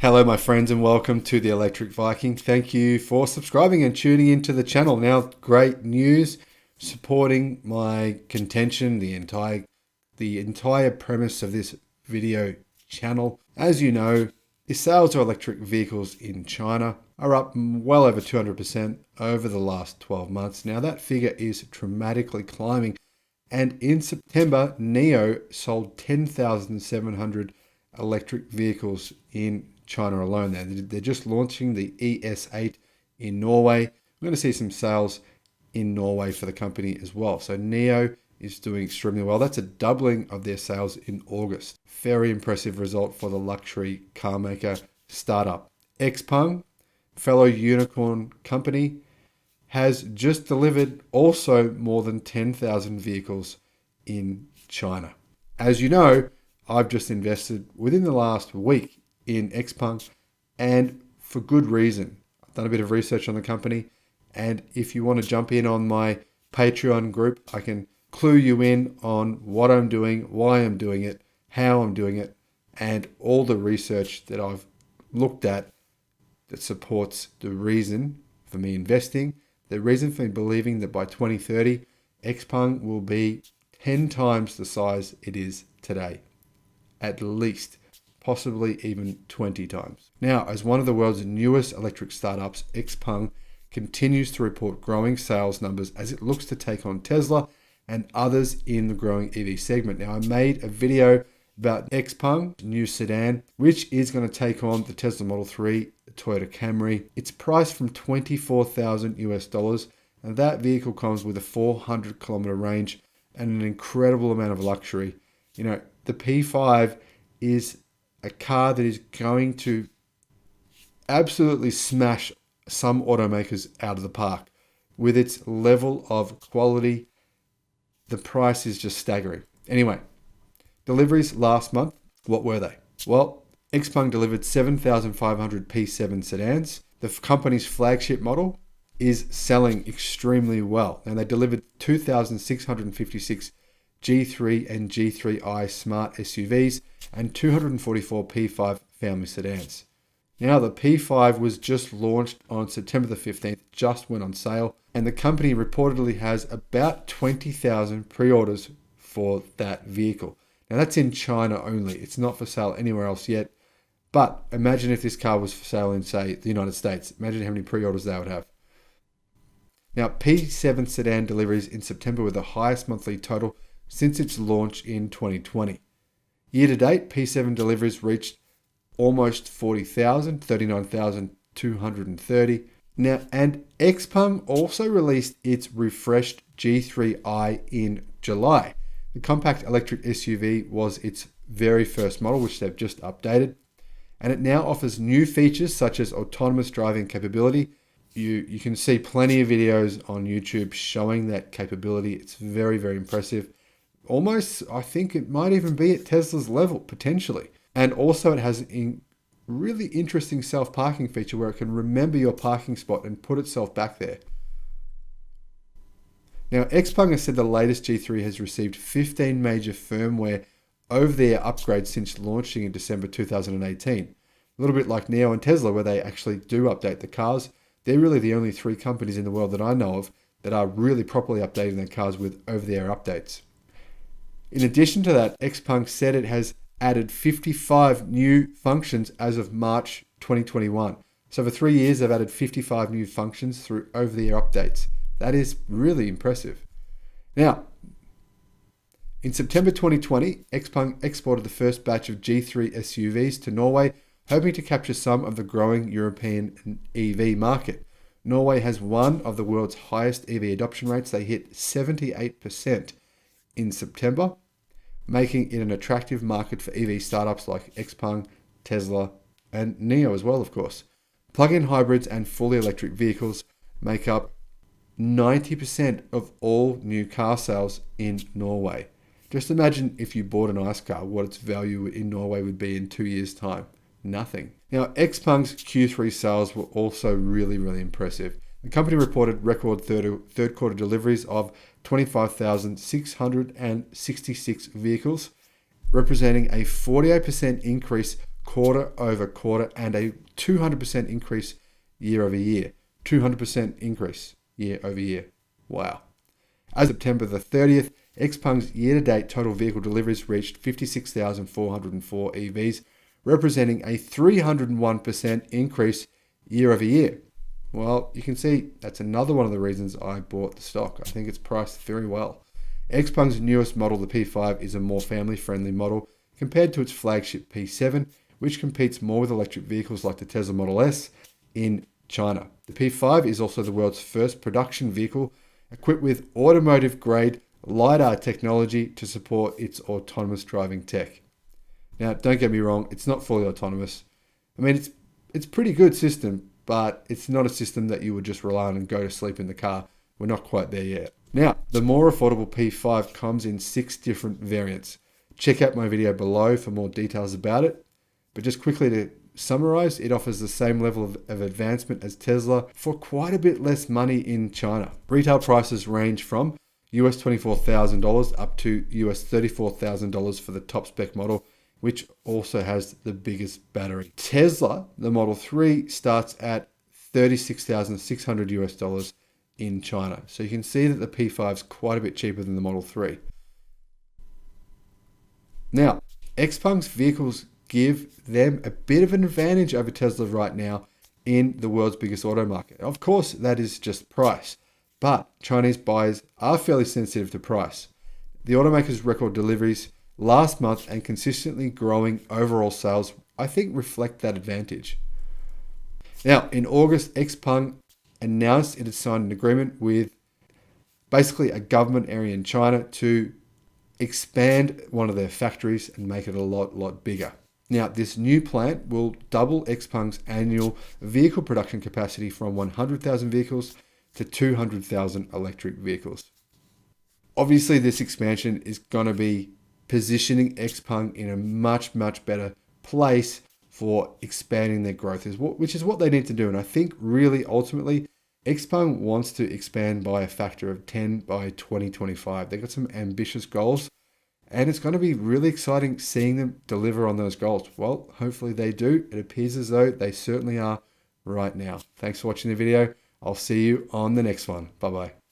Hello, my friends, and welcome to the Electric Viking. Thank you for subscribing and tuning into the channel. Now, great news supporting my contention, the entire premise of this video channel. As you know, the sales of electric vehicles in China are up well over 200% over the last 12 months. Now, that figure is dramatically climbing, and in September, Nio sold 10,700 electric vehicles in China alone. They're just launching the ES8 in Norway. We're going to see some sales in Norway for the company as well. So Nio is doing extremely well. That's a doubling of their sales in August. Very impressive result for the luxury car maker startup. Xpeng, fellow unicorn company, has just delivered also more than 10,000 vehicles in China. As you know, I've just invested within the last week in Xpeng, and for good reason. I've done a bit of research on the company, and if you want to jump in on my Patreon group, I can clue you in on what I'm doing, why I'm doing it, how I'm doing it, and all the research that I've looked at that supports the reason for me investing, the reason for me believing that by 2030, Xpeng will be 10 times the size it is today, at least. Possibly even 20 times. Now, as one of the world's newest electric startups, Xpeng continues to report growing sales numbers as it looks to take on Tesla and others in the growing EV segment. Now, I made a video about Xpeng's new sedan, which is going to take on the Tesla Model 3, the Toyota Camry. It's priced from $24,000 US, and that vehicle comes with a 400-kilometer range and an incredible amount of luxury. You know, the P5 is a car that is going to absolutely smash some automakers out of the park with its level of quality. The price is just staggering. Anyway, deliveries last month, what were they? Well, Xpeng delivered 7,500 P7 sedans. The company's flagship model is selling extremely well, and they delivered 2,656 G3 and G3i smart SUVs and 244 P5 family sedans. Now, the P5 was just launched on September the 15th, just went on sale, and the company reportedly has about 20,000 pre-orders for that vehicle. Now, that's in China only. It's not for sale anywhere else yet, but imagine if this car was for sale in, say, the United States. Imagine how many pre-orders they would have. Now, P7 sedan deliveries in September were the highest monthly total since its launch in 2020. Year to date, P7 deliveries reached almost 40,000, 39,230. Now, and Xpeng also released its refreshed G3i in July. The compact electric SUV was its very first model, which they've just updated, and it now offers new features such as autonomous driving capability. You can see plenty of videos on YouTube showing that capability. It's very, very impressive. Almost, I think it might even be at Tesla's level, potentially. And also it has a really interesting self-parking feature where it can remember your parking spot and put itself back there. Now, Xpeng has said the latest G3 has received 15 major firmware over-the-air upgrades since launching in December 2018. A little bit like Nio and Tesla, where they actually do update the cars. They're really the only three companies in the world that I know of that are really properly updating their cars with over-the-air updates. In addition to that, Xpeng said it has added 55 new functions as of March 2021. So for 3 years, they've added 55 new functions through over-the-air updates. That is really impressive. Now, in September 2020, Xpeng exported the first batch of G3 SUVs to Norway, hoping to capture some of the growing European EV market. Norway has one of the world's highest EV adoption rates. They hit 78% in September, making it an attractive market for EV startups like Xpeng, Tesla, and Nio as well, of course. Plug-in hybrids and fully electric vehicles make up 90% of all new car sales in Norway. Just imagine if you bought an ICE car, what its value in Norway would be in 2 years' time. Nothing. Now, Xpeng's Q3 sales were also really, really impressive. The company reported record third quarter deliveries of 25,666 vehicles, representing a 48% increase quarter over quarter and a 200% increase year over year. 200% increase year over year. Wow. As of September the 30th, Xpeng's year-to-date total vehicle deliveries reached 56,404 EVs, representing a 301% increase year over year. Well, you can see that's another one of the reasons I bought the stock. I think it's priced very well. Xpeng's newest model, the P5, is a more family-friendly model compared to its flagship P7, which competes more with electric vehicles like the Tesla Model S in China. The P5 is also the world's first production vehicle equipped with automotive-grade LiDAR technology to support its autonomous driving tech. Now, don't get me wrong, it's not fully autonomous. I mean, it's a pretty good system, but it's not a system that you would just rely on and go to sleep in the car. We're not quite there yet. Now, the more affordable P5 comes in 6 different variants. Check out my video below for more details about it. But just quickly to summarize, it offers the same level of advancement as Tesla for quite a bit less money in China. Retail prices range from US $24,000 up to US $34,000 for the top spec model, which also has the biggest battery. Tesla, the Model 3, starts at $36,600 US in China. So you can see that the P5 is quite a bit cheaper than the Model 3. Now, Xpeng's vehicles give them a bit of an advantage over Tesla right now in the world's biggest auto market. Of course, that is just price, but Chinese buyers are fairly sensitive to price. The automaker's record deliveries last month and consistently growing overall sales, I think, reflect that advantage. Now, in August, Xpeng announced it had signed an agreement with basically a government area in China to expand one of their factories and make it a lot bigger. Now, this new plant will double Xpeng's annual vehicle production capacity from 100,000 vehicles to 200,000 electric vehicles. Obviously, this expansion is going to be positioning Xpeng in a much better place for expanding their growth, which is what they need to do. And I think really ultimately, Xpeng wants to expand by a factor of 10 by 2025. They've got some ambitious goals, and it's going to be really exciting seeing them deliver on those goals. Well, hopefully they do. It appears as though they certainly are right now. Thanks for watching the video. I'll see you on the next one. Bye-bye.